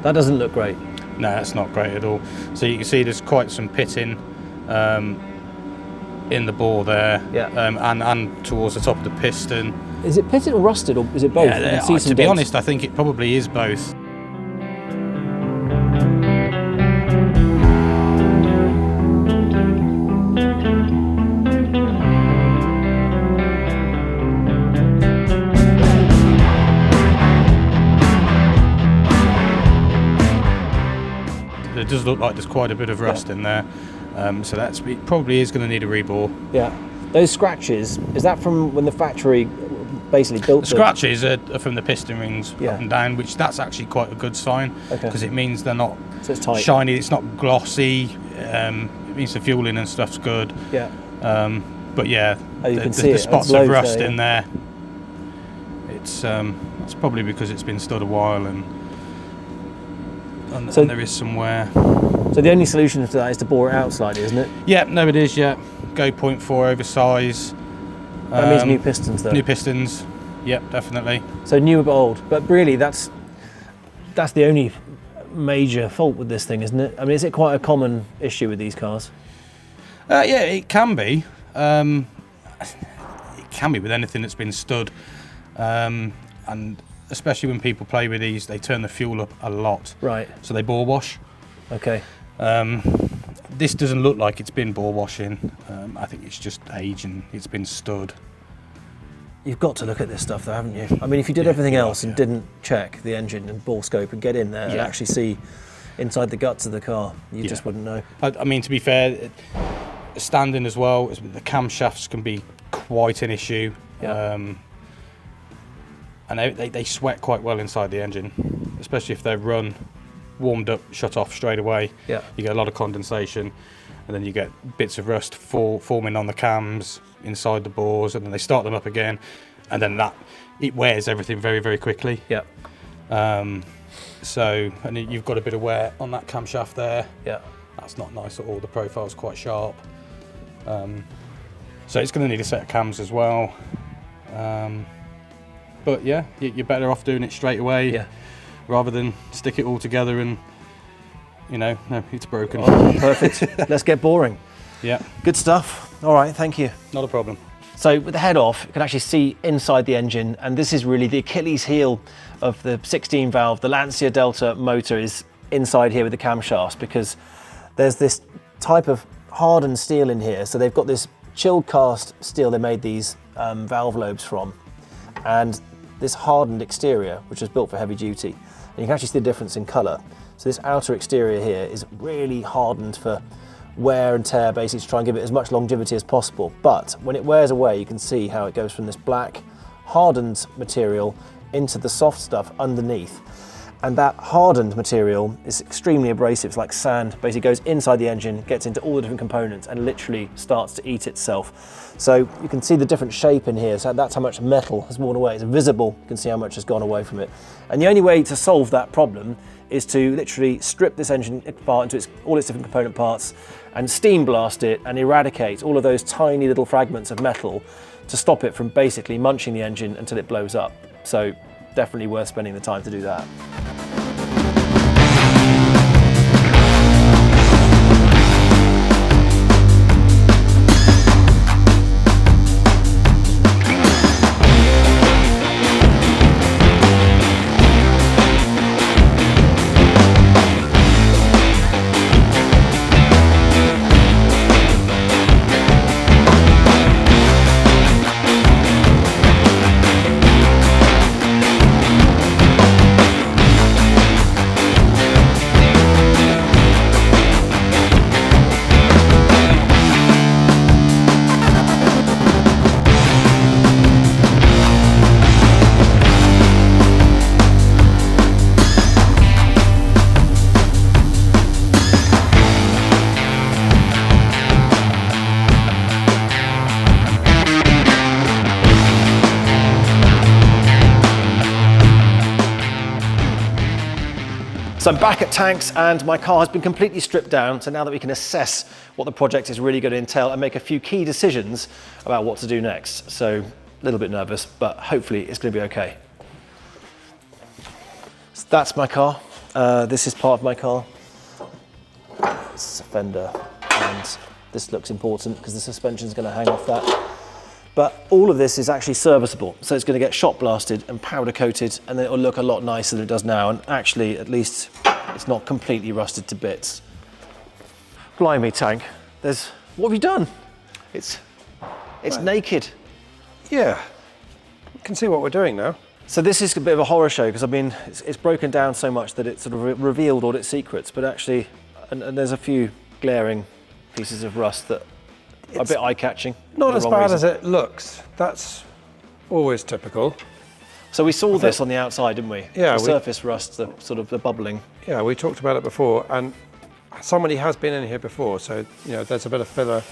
That doesn't look great. No, that's not great at all. So you can see there's quite some pitting in the bore there, and towards the top of the piston. Is it pitted or rusted, or is it both? Yeah, to be honest, I think it probably is both. It does look like there's quite a bit of rust in there, so it probably is going to need a rebore. Yeah, those scratches, is that from when the factory basically built the scratches are from the piston rings up and down, which that's actually quite a good sign, because it means they're not shiny, it's not glossy, it means the fueling and stuff's good. But yeah, the spots of rust in there, it's probably because it's been stood a while and there is some wear. So the only solution to that is to bore it out slightly, isn't it? Yeah, no it is, yeah. Go 0.4 oversize. That means new pistons though. New pistons, yep, definitely. So new but old, but really that's the only major fault with this thing, isn't it? I mean, is it quite a common issue with these cars? Yeah, it can be. It can be with anything that's been stood. And especially when people play with these, they turn the fuel up a lot. Right. So they bore wash. Okay. This doesn't look like it's been bore washing. I think it's just age and it's been stood. You've got to look at this stuff though, haven't you? I mean, if you did everything else and didn't check the engine and bore scope and get in there and actually see inside the guts of the car, you just wouldn't know. I mean, to be fair, standing as well, the camshafts can be quite an issue. And they sweat quite well inside the engine, especially if they're warmed up, shut off straight away. You get a lot of condensation, and then you get bits of rust forming on the cams inside the bores, and then they start them up again, and then it wears everything very, very quickly. So, and you've got a bit of wear on that camshaft there. That's not nice at all. The profile's quite sharp. So it's going to need a set of cams as well. But yeah, you're better off doing it straight away rather than stick it all together and, no, it's broken. Oh, perfect. Let's get boring. Yeah. Good stuff. All right, thank you. Not a problem. So with the head off, you can actually see inside the engine, and this is really the Achilles heel of the 16 valve. The Lancia Delta motor is inside here with the camshafts, because there's this type of hardened steel in here. So they've got this chilled cast steel they made these valve lobes from, and this hardened exterior, which is built for heavy duty. And you can actually see the difference in colour. So this outer exterior here is really hardened for wear and tear, basically to try and give it as much longevity as possible. But when it wears away, you can see how it goes from this black hardened material into the soft stuff underneath. And that hardened material is extremely abrasive. It's like sand, basically goes inside the engine, gets into all the different components and literally starts to eat itself. So you can see the different shape in here. So that's how much metal has worn away. It's visible. You can see how much has gone away from it. And the only way to solve that problem is to literally strip this engine apart into all its different component parts and steam blast it and eradicate all of those tiny little fragments of metal to stop it from basically munching the engine until it blows up. So definitely worth spending the time to do that. So I'm back at Tanc's and my car has been completely stripped down. So now that we can assess what the project is really going to entail and make a few key decisions about what to do next. So a little bit nervous, but hopefully it's going to be okay. So that's my car. This is part of my car. It's a fender, and this looks important because the suspension is going to hang off that. But all of this is actually serviceable, so it's going to get shot blasted and powder coated, and then it will look a lot nicer than it does now. And actually, at least, it's not completely rusted to bits. Blimey, Tanc. What have you done? It's naked. Yeah, you can see what we're doing now. So this is a bit of a horror show because I mean it's broken down so much that it sort of revealed all its secrets, but actually, and there's a few glaring pieces of rust that are a bit eye-catching. Not as bad as it looks. That's always typical. So we saw this on the outside, didn't we? Yeah. The surface rust, the sort of the bubbling. Yeah, we talked about it before, and somebody has been in here before, so there's a bit of filler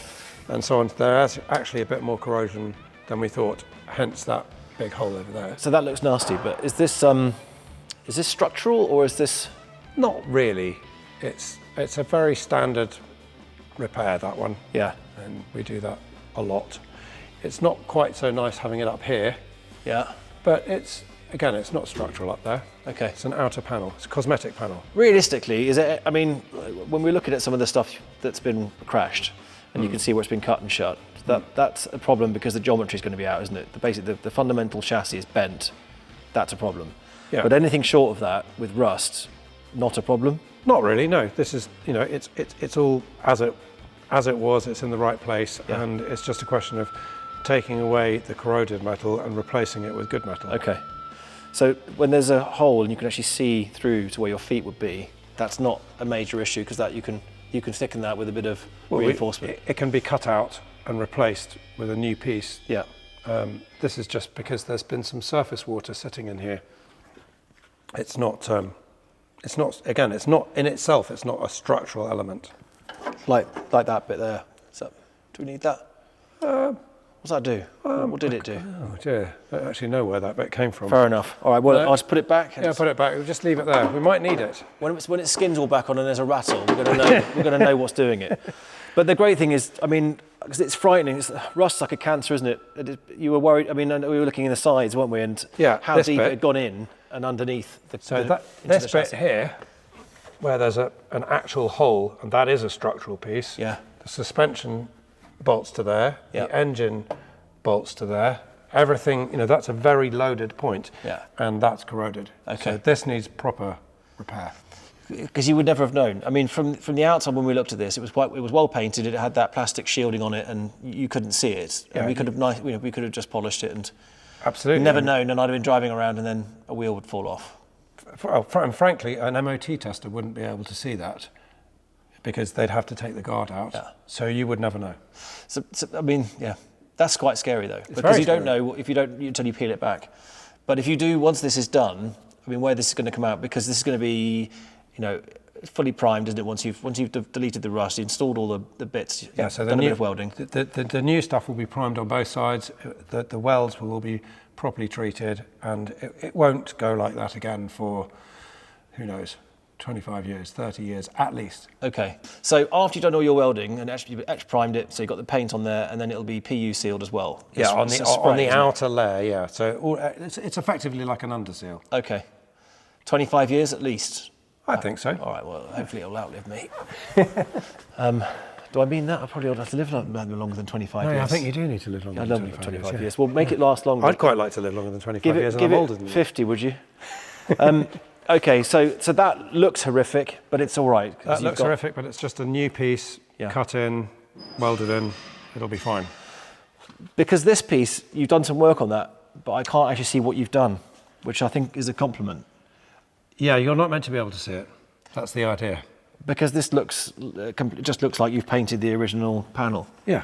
and so on. There's actually a bit more corrosion than we thought, hence that big hole over there. So that looks nasty, but is this structural or is this? Not really. It's a very standard repair, that one. Yeah. And we do that a lot. It's not quite so nice having it up here. Yeah. But it's not structural up there. Okay. It's an outer panel. It's a cosmetic panel. Realistically, is it? I mean, when we're looking at some of the stuff that's been crashed, and you can see where it's been cut and shut, that's a problem because the geometry is going to be out, isn't it? The fundamental chassis is bent. That's a problem. Yeah. But anything short of that with rust, not a problem. Not really. No. This is it's all as it was. It's in the right place, and it's just a question of taking away the corroded metal and replacing it with good metal. Okay. So when there's a hole and you can actually see through to where your feet would be, that's not a major issue because that you can thicken that with a bit of reinforcement. It can be cut out and replaced with a new piece. Yeah. This is just because there's been some surface water sitting in here. It's not in itself. It's not a structural element. Like that bit there. So, do we need that? What's that do? What did it do? Oh dear, I don't actually know where that bit came from. Fair enough. All right, well, I'll just put it back. Yeah, put it back. We'll just leave it there. We might need it. When its skin's all back on and there's a rattle, we're going to know what's doing it. But the great thing is, I mean, because it's frightening. Rust's like a cancer, isn't it? You were worried. I mean, we were looking in the sides, weren't we? And how deep it had gone in and underneath. This bit here, where there's an actual hole, and that is a structural piece. Yeah. The suspension bolts to there. Yeah. The engine bolts to there. Everything, that's a very loaded point. Yeah. And that's corroded. Okay. So this needs proper repair. Because you would never have known. I mean, from the outside when we looked at this, it was well painted. It had that plastic shielding on it, and you couldn't see it. And we could have just polished it and absolutely never known. And I'd have been driving around, and then a wheel would fall off. And frankly, an MOT tester wouldn't be able to see that because they'd have to take the guard out. Yeah. So you would never know. So I mean, yeah, that's quite scary though, because you don't know if you don't until you peel it back. But if you do, once this is done, I mean, where this is going to come out, because this is going to be, fully primed, isn't it? Once you've deleted the rust, you installed all the bits. Yeah. So done a bit of welding. The new stuff will be primed on both sides. The welds will all be properly treated, and it won't go like that again for, who knows, 25 years, 30 years at least. Okay, so after you've done all your welding and actually primed it, so you've got the paint on there, and then it'll be PU sealed as well. Yeah, on the outer layer, yeah. So it's effectively like an under seal. Okay, 25 years at least. I think so. All right, well, hopefully it'll outlive me. Do I mean that? I probably ought to have to live longer than 25 years. I think you do need to live longer than 25 years. Well, make it last longer. I'd quite like to live longer than 25 years, and I'm older than you. 50, would you? Okay, so that looks horrific, but it's all right. That looks horrific, but it's just a new piece, cut in, welded in. It'll be fine. Because this piece, you've done some work on that, but I can't actually see what you've done, which I think is a compliment. Yeah, you're not meant to be able to see it. That's the idea. Because this just looks like you've painted the original panel. Yeah.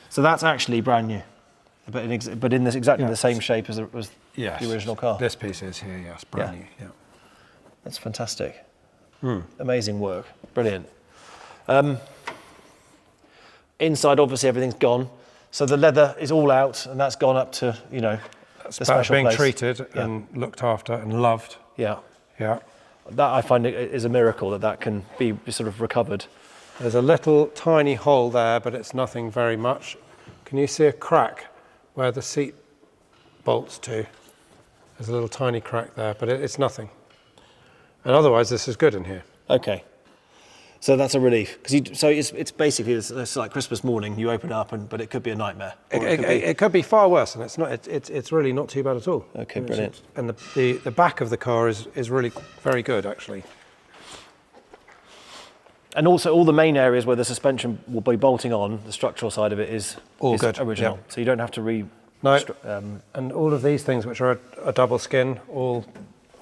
So that's actually brand new, but in this exactly the same shape as the original car. This piece is here, yes, brand new. Yeah. That's fantastic. Amazing work, brilliant. Inside, obviously, everything's gone. So the leather is all out, and that's gone up to that's the special being place. Treated and looked after and loved. Yeah. Yeah. That I find is a miracle that can be sort of recovered. There's a little tiny hole there, but it's nothing very much. Can you see a crack where the seat bolts to? There's a little tiny crack there, but it's nothing. And otherwise, this is good in here. Okay. So that's a relief, because it's basically it's like Christmas morning. You open up, but it could be a nightmare. It could be far worse, and it's not. It's really not too bad at all. Okay, brilliant. And the back of the car is really very good, actually. And also, all the main areas where the suspension will be bolting on, the structural side of it is good, original. Yep. So you don't have to and all of these things, which are a double skin, all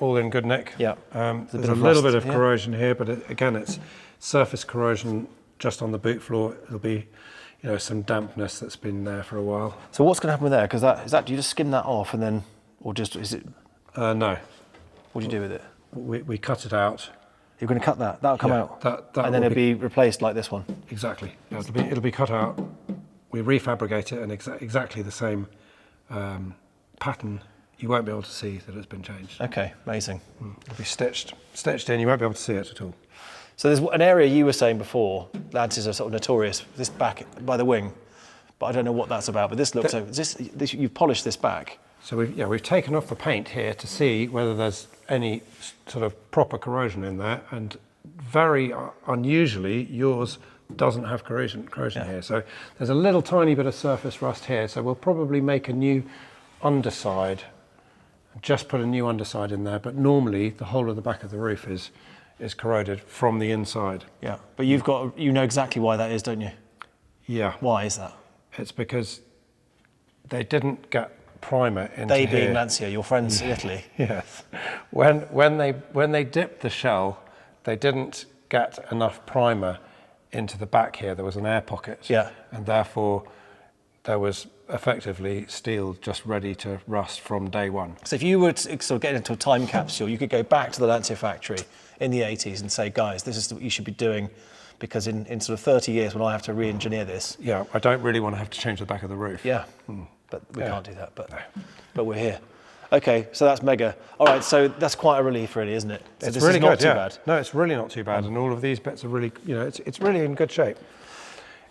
in good nick. Yeah. There's a little bit of corrosion here, but again, it's surface corrosion just on the boot floor. It'll be, some dampness that's been there for a while. So what's going to happen with there? Because do you just skim that off and then, or just is it? No. What do you do with it? We cut it out. You're going to cut that. That'll come out. That and then it'll be replaced like this one. Exactly. Yeah, it'll be cut out. We refabricate it in exactly the same pattern. You won't be able to see that it's been changed. Okay, amazing. It'll be stitched in. You won't be able to see it at all. So there's an area you were saying before, Lancias are sort of notorious, this back by the wing, but I don't know what that's about. But this looks you've polished this back. So we've taken off the paint here to see whether there's any sort of proper corrosion in there, and very unusually yours doesn't have corrosion here. So there's a little tiny bit of surface rust here. So we'll probably make a new underside, just put a new underside in there. But normally the whole of the back of the roof is corroded from the inside. Yeah, but you know exactly why that is, don't you? Yeah. Why is that? It's because they didn't get primer into They here. being Lancia, your friends in Italy. Yes. When they dipped the shell, they didn't get enough primer into the back here. There was an air pocket. Yeah. And therefore there was effectively steel just ready to rust from day one. So if you were to sort of get into a time capsule, you could go back to the Lancia factory in the 80s and say, guys, this is what you should be doing, because in sort of 30 years when I have to re-engineer this. Yeah, I don't really want to have to change the back of the roof. Yeah, but we can't do that, but we're here. Okay, so that's mega. All right, so that's quite a relief really, isn't it? So it's this really is not good, too yeah. bad. No, it's really not too bad, and all of these bits are really, it's really in good shape.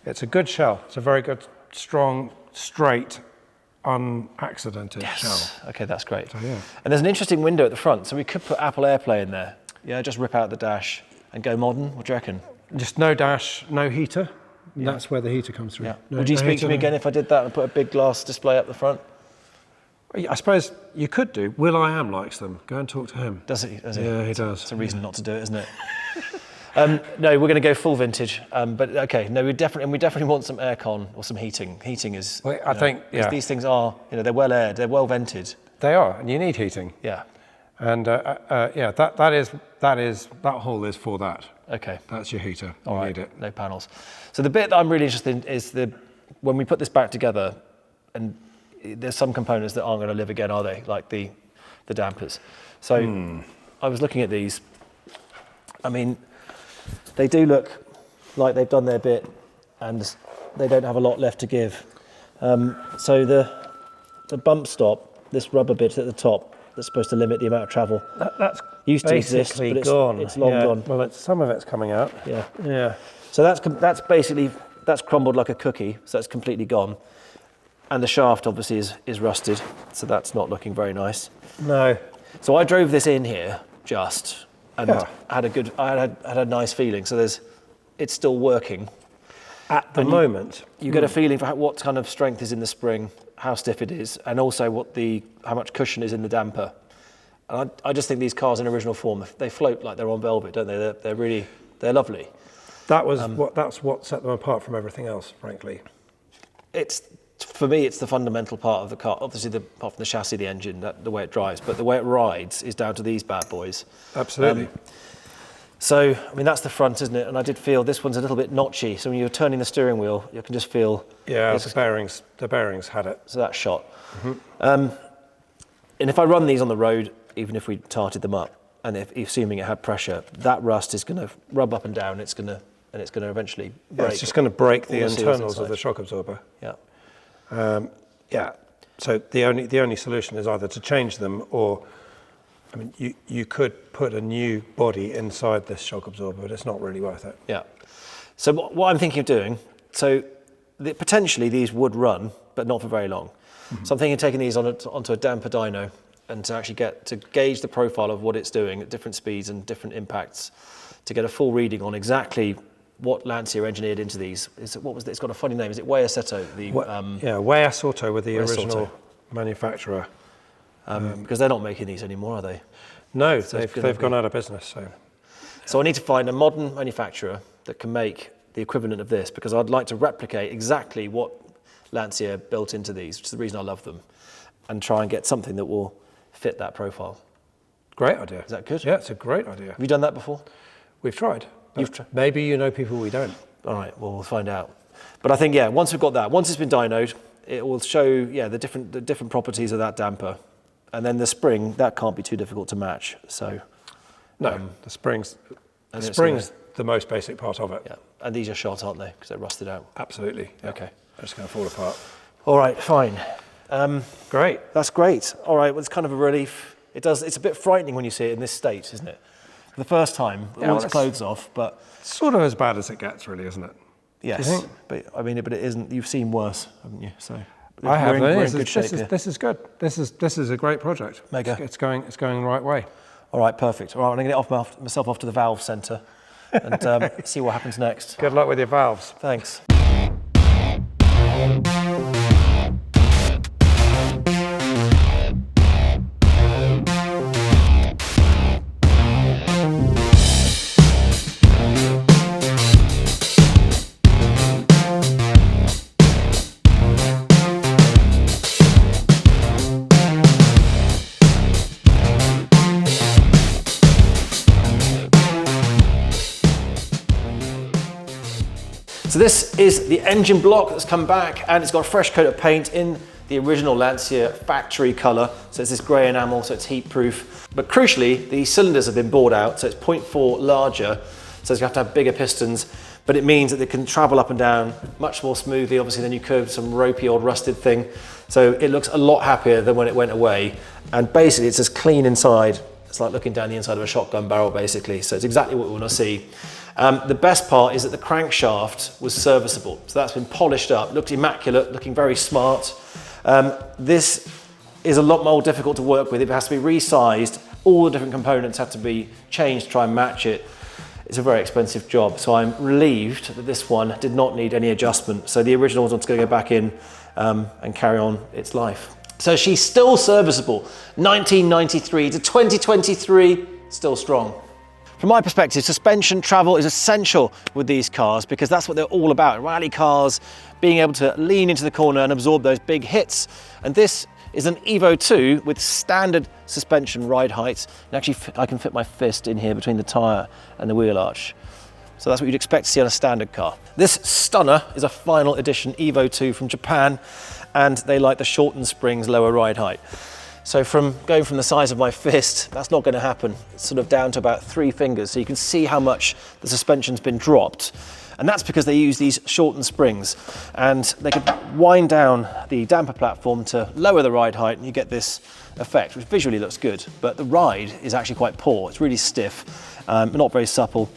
It's a good shell. It's a very good, strong, straight, unaccidented shell. Okay, that's great. So, yeah. And there's an interesting window at the front, so we could put Apple AirPlay in there. Yeah, just rip out the dash and go modern. What do you reckon? Just no dash, no heater. Yeah. That's where the heater comes through. Yeah. No, Would you no speak heater, to me again if I did that and put a big glass display up the front? I suppose you could do. Will.i.am likes them. Go and talk to him. Does he? Yeah, he does. It's a reason not to do it, isn't it? No, we're going to go full vintage. But okay, no, we definitely want some aircon or some heating. Heating is. Well, I think these things are, they're well aired, they're well vented. They are, and you need heating. Yeah. And that hole is for that. Okay. That's your heater. All right. Need it. No panels. So the bit that I'm really interested in is when we put this back together, and there's some components that aren't going to live again, are they? Like the dampers. So I was looking at these. I mean, they do look like they've done their bit, and they don't have a lot left to give. So the bump stop, this rubber bit at the top, that's supposed to limit the amount of travel. That's used to exist, but it's long gone. Well, some of it's coming out. Yeah. Yeah. So that's basically crumbled like a cookie. So that's completely gone. And the shaft obviously is rusted, so that's not looking very nice. No. So I drove this in here and had a nice feeling. So it's still working. At the moment, you get a feeling for what kind of strength is in the spring, how stiff it is, and also how much cushion is in the damper. And I just think these cars in original form, they float like they're on velvet, don't they? They're lovely. That's what set them apart from everything else, frankly. For me, it's the fundamental part of the car. Obviously, apart from the chassis, the engine, the way it drives, but the way it rides is down to these bad boys. Absolutely. So, I mean, that's the front, isn't it? And I did feel this one's a little bit notchy. So when you're turning the steering wheel, you can just feel. Yeah, the bearings had it. So that's shot. And if I run these on the road, even if we tarted them up, and if assuming it had pressure, that rust is going to rub up and down. It's going to eventually break. It's just going to break the internals of the shock absorber. Yeah. So the only solution is either to change them, or, I mean, you could put a new body inside this shock absorber, but it's not really worth it. Yeah. So what I'm thinking of doing, potentially these would run, but not for very long. So I'm thinking of taking these onto a damper dyno and to actually get to gauge the profile of what it's doing at different speeds and different impacts, to get a full reading on exactly what Lancia engineered into these. What was it? It's got a funny name. Is it Way Assetto? Way Assetto with the original manufacturer. Because they're not making these anymore, are they? No, they've gone out of business. So I need to find a modern manufacturer that can make the equivalent of this, because I'd like to replicate exactly what Lancia built into these, which is the reason I love them, and try and get something that will fit that profile. Great idea. Is that good? Yeah, it's a great idea. Have you done that before? We've tried. Maybe you know people we don't. All right, well, we'll find out. But I think, once we've got that, once it's been dynoed, it will show, the different properties of that damper. And then the spring, that can't be too difficult to match. So, no, the spring's the most basic part of it. Yeah, and these are shot, aren't they? Because they're rusted out. Absolutely. Yeah. Okay. They're just going to fall apart. All right, fine. Great. That's great. All right, well, it's kind of a relief. It's a bit frightening when you see it in this state, isn't it? For the first time, all its clothes off, but... Sort of as bad as it gets, really, isn't it? Yes. Do you think? But it isn't. You've seen worse, haven't you? So I have. We're in good shape here. This is good. This is a great project. Mega. It's going the right way. All right, perfect. All right, I'm going to get myself off to the valve centre and see what happens next. Good luck with your valves. Thanks. So this is the engine block that's come back, and it's got a fresh coat of paint in the original Lancia factory colour. So it's this grey enamel, so it's heat proof. But crucially, the cylinders have been bored out, so it's 0.4 larger. So you have to have bigger pistons, but it means that they can travel up and down much more smoothly, obviously, than you could some ropey old rusted thing. So it looks a lot happier than when it went away. And basically it's as clean inside. It's like looking down the inside of a shotgun barrel, basically. So it's exactly what we want to see. The best part is that the crankshaft was serviceable. So that's been polished up, looked immaculate, looking very smart. This is a lot more difficult to work with. It has to be resized. All the different components have to be changed to try and match it. It's a very expensive job. So I'm relieved that this one did not need any adjustment. So the original one's going to go back in and carry on its life. So she's still serviceable. 1993 to 2023, still strong. From my perspective, suspension travel is essential with these cars because that's what they're all about. Rally cars, being able to lean into the corner and absorb those big hits. And this is an Evo 2 with standard suspension ride height. And actually, I can fit my fist in here between the tyre and the wheel arch. So that's what you'd expect to see on a standard car. This stunner is a final edition Evo 2 from Japan, and they like the shortened springs, lower ride height. So from going from the size of my fist, that's not going to happen. It's sort of down to about 3 fingers. So you can see how much the suspension's been dropped. And that's because they use these shortened springs. And they could wind down the damper platform to lower the ride height, and you get this effect, which visually looks good. But the ride is actually quite poor. It's really stiff, not very supple.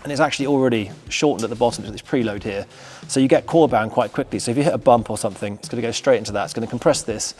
And it's actually already shortened at the bottom with this preload here. So you get core bound quite quickly. So if you hit a bump or something, it's going to go straight into that. It's going to compress this.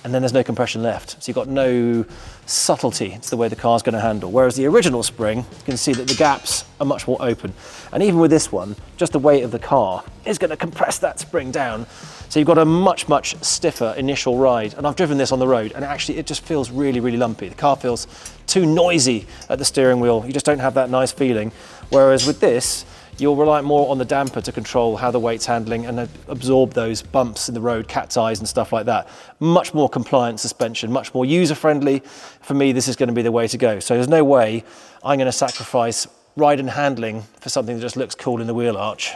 And then there's no compression left. So you've got no subtlety to the way the car's going to handle. Whereas the original spring, you can see that the gaps are much more open. And even with this one, just the weight of the car is going to compress that spring down. So you've got a much, much stiffer initial ride. And I've driven this on the road, and actually it just feels really, really lumpy. The car feels too noisy at the steering wheel. You just don't have that nice feeling. Whereas with this, you'll rely more on the damper to control how the weight's handling and absorb those bumps in the road, cat's eyes and stuff like that. Much more compliant suspension, much more user-friendly. For me, this is going to be the way to go. So there's no way I'm going to sacrifice ride and handling for something that just looks cool in the wheel arch.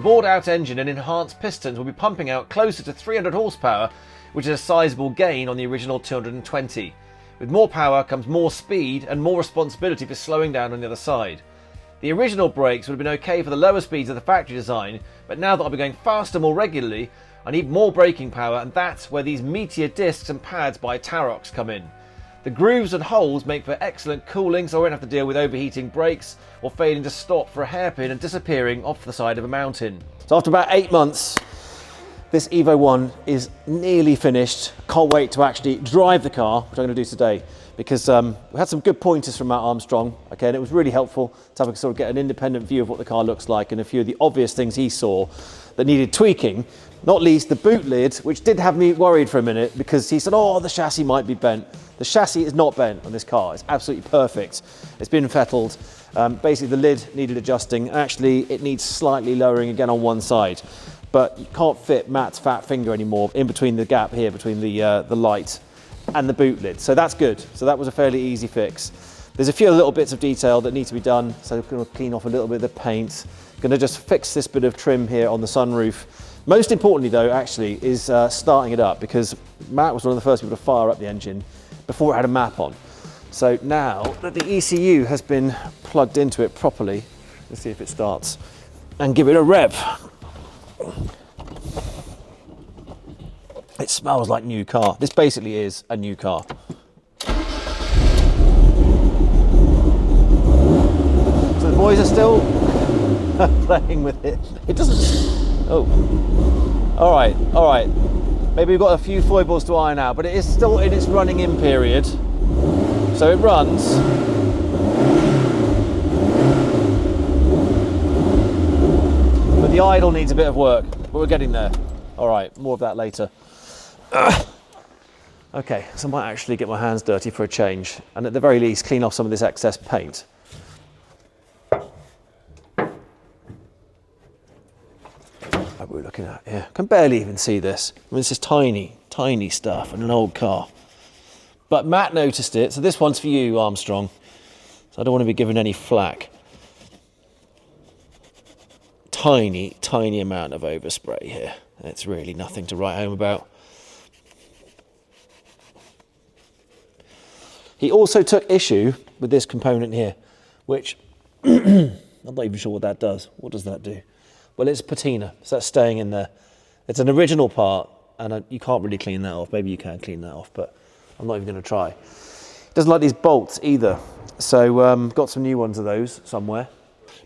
bored-out engine and enhanced pistons will be pumping out closer to 300 horsepower, which is a sizable gain on the original 220. With more power comes more speed and more responsibility for slowing down on the other side. The original brakes would have been okay for the lower speeds of the factory design, but now that I'll be going faster more regularly, I need more braking power, and that's where these Meteor discs and pads by Tarox come in. The grooves and holes make for excellent cooling, so I won't have to deal with overheating brakes or failing to stop for a hairpin and disappearing off the side of a mountain. So after about 8 months, this Evo 1 is nearly finished. Can't wait to actually drive the car, which I'm going to do today, because we had some good pointers from Matt Armstrong, okay, and it was really helpful to have a sort of get an independent view of what the car looks like and a few of the obvious things he saw that needed tweaking, not least the boot lid, which did have me worried for a minute because he said, oh, the chassis might be bent. The chassis is not bent on this car. It's absolutely perfect. It's been fettled. Basically, the lid needed adjusting. Actually, it needs slightly lowering again on one side. But you can't fit Matt's fat finger anymore in between the gap here, between the light and the boot lid. So that's good. So that was a fairly easy fix. There's a few little bits of detail that need to be done. So we're going to clean off a little bit of the paint. Going to just fix this bit of trim here on the sunroof. Most importantly, though, actually, is starting it up, because Matt was one of the first people to fire up the engine before it had a map on. So now that the ECU has been plugged into it properly, let's see if it starts, and give it a rev. It smells like new car. This basically is a new car. So the boys are still playing with it. It doesn't, oh. All right. Maybe we've got a few foibles to iron out, but it is still in its running in period. So it runs. But the idle needs a bit of work, but we're getting there. All right, more of that later. Okay, so I might actually get my hands dirty for a change, and at the very least clean off some of this excess paint. What we're looking at here. I can barely even see this. I mean, this is tiny stuff in an old car. But Matt noticed it, so this one's for you, Armstrong. So I don't want to be given any flack. Tiny amount of overspray here. It's really nothing to write home about. He also took issue with this component here, which I'm not even sure what that does. What does that do? Well, it's patina, so that's staying in there. It's an original part, and you can't really clean that off. Maybe you can clean that off, but I'm not even going to try. It doesn't like these bolts either, so got some new ones of those somewhere.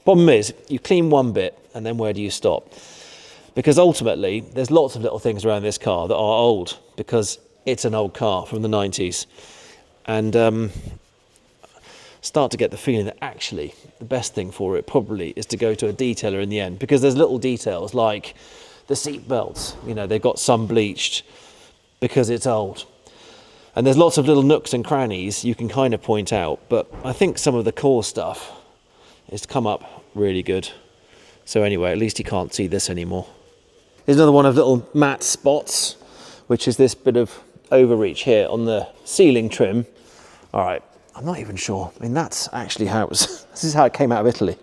Problem is, you clean one bit, and then where do you stop? Because ultimately, there's lots of little things around this car that are old, because it's an old car from the 90s. And start to get the feeling that actually the best thing for it probably is to go to a detailer in the end, because there's little details like the seat belts, you know, they've got sun bleached because it's old. And there's lots of little nooks and crannies you can kind of point out, but I think some of the core stuff has come up really good. So anyway, at least you can't see this anymore. Here's another one of little matte spots, which is this bit of overreach here on the ceiling trim. All right, I'm not even sure. I mean, that's actually how it was. This is how it came out of Italy.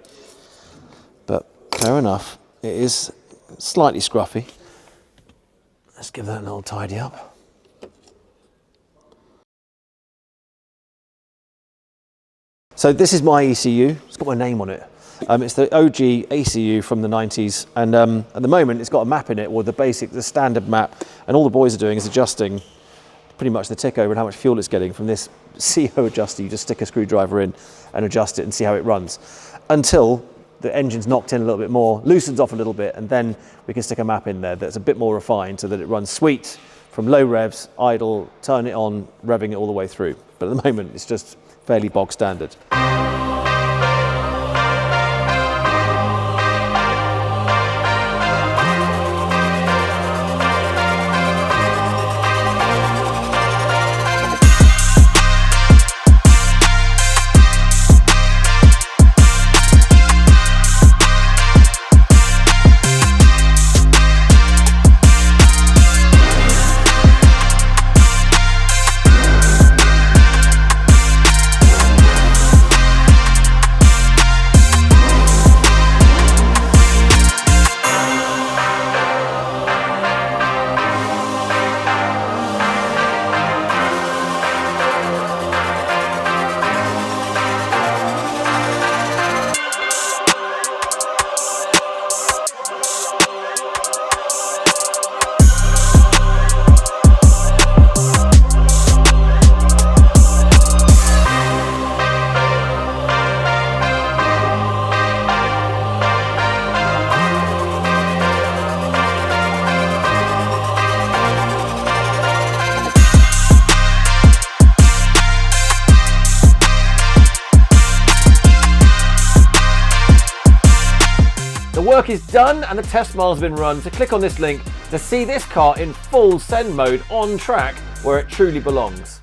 But fair enough, it is slightly scruffy. Let's give that a little tidy up. So this is my ECU. It's got my name on it. It's the OG ECU from the 90s, and at the moment it's got a map in it, or the standard map, and all the boys are doing is adjusting pretty much the tick over and how much fuel it's getting from this CO adjuster. You just stick a screwdriver in and adjust it and see how it runs until the engine's knocked in a little bit more, loosens off a little bit, and then we can stick a map in there that's a bit more refined so that it runs sweet from low revs, idle, turn it on, revving it all the way through. But at the moment it's just fairly bog standard. The work is done and the test miles have been run, so click on this link to see this car in full send mode on track where it truly belongs.